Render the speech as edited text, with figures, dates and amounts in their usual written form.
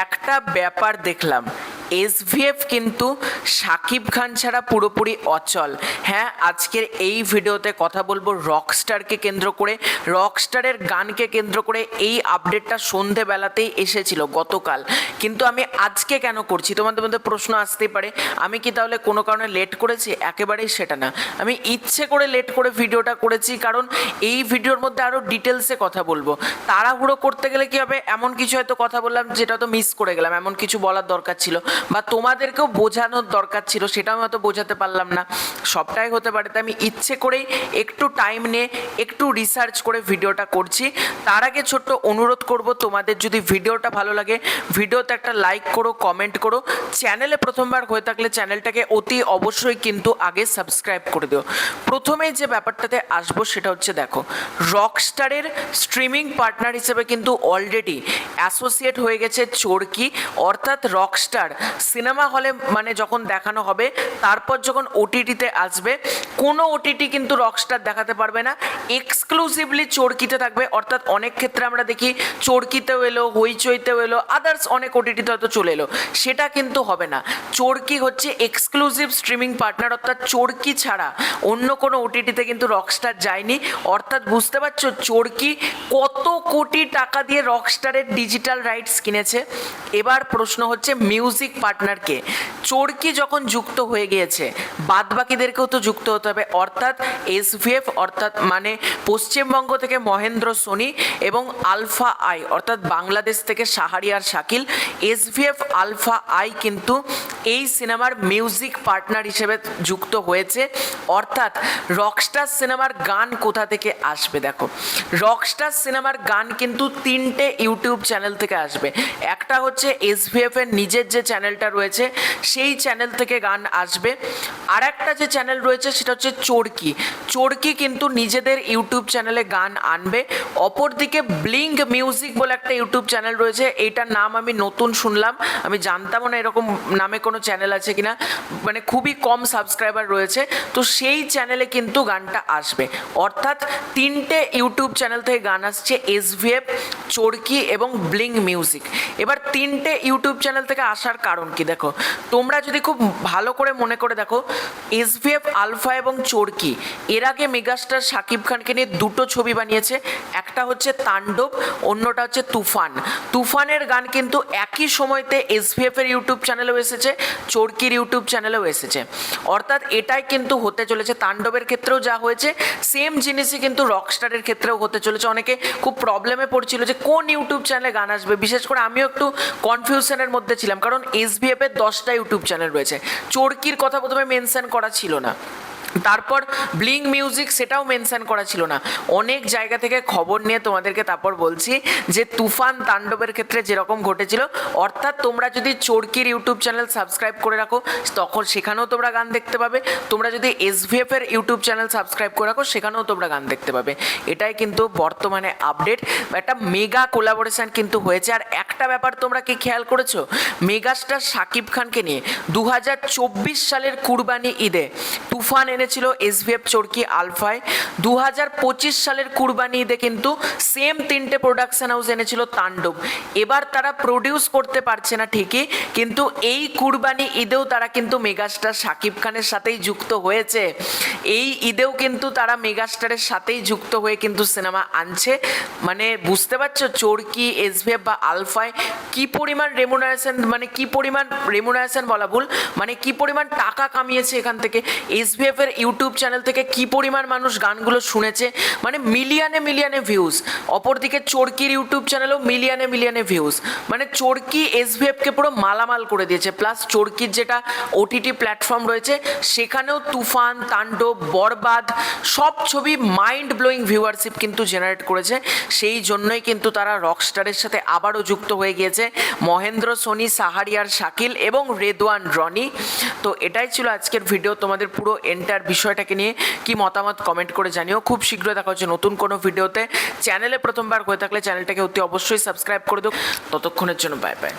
একটা ব্যাপার দেখলাম, এসভিএফ কিন্তু শাকিব খান ছাড়া পুরোপুরি অচল। হ্যাঁ, আজকের এই ভিডিওতে কথা বলবো রকস্টারকে কেন্দ্র করে, রকস্টারের গানকে কেন্দ্র করে। এই আপডেটটা সন্ধেবেলাতেই এসেছিল গতকাল, কিন্তু আমি আজকে কেন করছি তোমাদের মধ্যে প্রশ্ন আসতেই পারে। আমি কি তাহলে কোনো কারণে লেট করেছি? একেবারেই সেটা না, আমি ইচ্ছে করে লেট করে ভিডিওটা করেছি, কারণ এই ভিডিওর মধ্যে আরও ডিটেলসে কথা বলবো। তাড়াহুড়ো করতে গেলে কি হবে, এমন কিছু হয়তো কথা বললাম যেটা তো মিস করে গেলাম, এমন কিছু বলার দরকার ছিল, বা তোমাদেরকেও বোঝানোর দরকার ছিল, সেটাও হয়তো বোঝাতে পারলাম না, সবটাই হতে পারে। তাই আমি ইচ্ছে করেই একটু টাইম নিয়ে একটু রিসার্চ করে ভিডিওটা করছি। তার আগে ছোট্ট অনুরোধ করব, তোমাদের যদি ভিডিওটা ভালো লাগে ভিডিওতে একটা লাইক করো, কমেন্ট করো। চ্যানেলে প্রথমবার হয়ে থাকলে চ্যানেলটাকে অতি অবশ্যই কিন্তু আগে সাবস্ক্রাইব করে দিও। প্রথমেই যে ব্যাপারটাতে আসবো সেটা হচ্ছে, দেখো, রকস্টারের স্ট্রিমিং পার্টনার হিসেবে কিন্তু অলরেডি অ্যাসোসিয়েট হয়ে গেছে চরকি, অর্থাৎ রকস্টার সিনেমা হলে মানে যখন দেখানো হবে, তারপর যখন ওটিটিতে আসবে, কোনো ওটিটি কিন্তু রকস্টার দেখাতে পারবে না, এক্সক্লুসিভলি চরকিতে থাকবে। অর্থাৎ অনেক ক্ষেত্রে আমরা দেখি চরকিতেও এলো, হইচইতেও এলো, আদার্স অনেক ওটিটিতে হয়তো চলে এলো, সেটা কিন্তু হবে না। চরকি হচ্ছে এক্সক্লুসিভ স্ট্রিমিং পার্টনার, অর্থাৎ চরকি ছাড়া অন্য কোনো ওটিটিতে কিন্তু রকস্টার যায়নি। অর্থাৎ বুঝতে পারছো চরকি কত কোটি টাকা দিয়ে রকস্টারের ডিজিটাল রাইটস কিনেছে। এবার প্রশ্ন হচ্ছে মিউজিক পার্টনারকে, চরকি যখন যুক্ত হয়ে গিয়েছে বাদবাকিদেরকেও তো যুক্ত হতে হবে। অর্থাৎ এসভিএফ, অর্থাৎ মানে পশ্চিমবঙ্গ থেকে মহেন্দ্র সোনি, এবং আলফা আই অর্থাৎ বাংলাদেশ থেকে Shahriar Shakil, SVF alpha I কিন্তু এই সিনেমার মিউজিক পার্টনার হিসেবে যুক্ত হয়েছে। অর্থাৎ রকস্টার সিনেমার গান কোথা থেকে আসবে? দেখো, রকস্টার সিনেমার গান কিন্তু তিনটে ইউটিউব চ্যানেল থেকে আসবে। একটা হচ্ছে এসভিএফ এর নিজের যে চ্যানেলটা রয়েছে সেই চ্যানেল থেকে গান আসবে। আর একটা যে চ্যানেল রয়েছে সেটা হচ্ছে চরকি, চরকি কিন্তু নিজেদের ইউটিউব চ্যানেলে গান আনবে। অপরদিকে ব্লিঙ্ক মিউজিক বলে একটা ইউটিউব চ্যানেল রয়েছে, এইটার নাম আমি নতুন শুনলাম, আমি জানতাম না এরকম নামে কোনো চ্যানেল আছে কিনা, মানে খুবই কম সাবস্ক্রাইবার রয়েছে, তো সেই চ্যানেলে কিন্তু গানটা আসবে। অর্থাৎ তিনটে ইউটিউব চ্যানেল থেকে গান আসছে, এসভিএফ, চরকি এবং ব্লিঙ্ক মিউজিক। এবার তিনটে ইউটিউব চ্যানেল থেকে আসার কারণ কি? দেখো, তোমরা যদি খুব ভালো করে মনে করে দেখো, এসভিএফ আলফা এবং চরকি এর আগে মেগাস্টার শাকিব খানকে নিয়ে দুটো ছবি বানিয়েছে, একটা হচ্ছে তাণ্ডব, অন্যটা হচ্ছে তুফান। তুফানের গান কিন্তু একই সময়তে এসভিএফ এর ইউটিউব চ্যানেলেও এসেছে, চরকির ইউটিউব চ্যানেলেও এসেছে। অর্থাৎ এটাই কিন্তু হতে চলেছে, তাণ্ডবের ক্ষেত্রেও যা হয়েছে সেম জিনিসই কিন্তু রকস্টারের ক্ষেত্রেও হতে চলেছে। অনেকে খুব প্রবলেমে পড়ছিল যে কোন ইউটিউব চ্যানেলে গান আসবে, বিশেষ করে আমিও একটু কনফিউশনের মধ্যে ছিলাম, কারণ এসভিএফ এর 10টা ইউটিউব চ্যানেল রয়েছে, চরকির কথা প্রথমে মেনশন করা ছিল না, তারপর ব্লিঙ্ক মিউজিক সেটাও মেনশন করা ছিল না। অনেক জায়গা থেকে খবর নিয়ে তোমাদেরকে তারপর বলছি যে তুফান তাণ্ডবের ক্ষেত্রে যেরকম ঘটেছিল, অর্থাৎ তোমরা যদি চরকির ইউটিউব চ্যানেল সাবস্ক্রাইব করে রাখো তখন সেখানেও তোমরা গান দেখতে পাবে, তোমরা যদি এসভিএফ এর ইউটিউব চ্যানেল সাবস্ক্রাইব করে রাখো সেখানেও তোমরা গান দেখতে পাবে। এটাই কিন্তু বর্তমানে আপডেট, একটা মেগা কোলাবোরেশন কিন্তু হয়েছে। আর একটা ব্যাপার তোমরা কি খেয়াল করেছো, মেগাস্টার শাকিব খানকে নিয়ে 2024 সালের কুরবানি ঈদে তুফান এনেছিল এসভিএফ চরকি আলফায়, 2025 সালের কুরবানি ঈদে কিন্তু সেম তিনটে প্রোডাকশন হাউস এনেছিল তাণ্ডব। এবার তারা প্রডিউস করতে পারছে না ঠিকই, কিন্তু এই কুরবানি ঈদেও তারা কিন্তু মেগাস্টার শাকিব খানের সাথেই যুক্ত হয়েছে। এই ঈদেও কিন্তু তারা মেগাস্টারের সাথেই যুক্ত হয়ে কিন্তু সিনেমা আনছে। মানে বুঝতে পারছো চরকি, এসভিএফ বা আলফায় কি পরিমাণ রেমুনারেশন, মানে কি পরিমাণ রেমুনারেশন বলা ভুল, মানে কি পরিমাণ টাকা কামিয়েছে এখান থেকে। এসভিএফ এর ইউটিউব চ্যানেল থেকে কি পরিমাণ মানুষ গানগুলো শুনেছে, মানে মিলিয়নে মিলিয়নে ভিউজ। অপরদিকে চরকির ইউটিউব চ্যানেলেও মিলিয়নে মিলিয়নে ভিউজ, মানে চরকি এসভিএফকে পুরো মালামাল করে দিয়েছে। প্লাস চরকির যেটা ওটিটি প্ল্যাটফর্ম রয়েছে সেখানেও তুফান, তাণ্ডব, বরবাদ সব ছবি মাইন্ড ব্লোয়িং ভিউয়ারশিপ কিন্তু জেনারেট করেছে। সেই জন্যই কিন্তু তারা রকস্টারের সাথে আবারও যুক্ত হয়ে গিয়েছে মহেন্দ্র সোনি, শাহরিয়ার শাকিল এবং রেদওয়ান রনি। তো এটাই ছিল আজকের ভিডিও, তোমাদের পুরো এন্টার বিষয়টাকে নিয়ে কি মতামত কমেন্ট করে জানিও। খুব শীঘ্রই দেখা হচ্ছে নতুন কোনো ভিডিওতে। চ্যানেলে প্রথমবার হয়ে থাকলে চ্যানেলটাকে অতি অবশ্যই সাবস্ক্রাইব করে দিও। ততক্ষণের জন্য বাই বাই।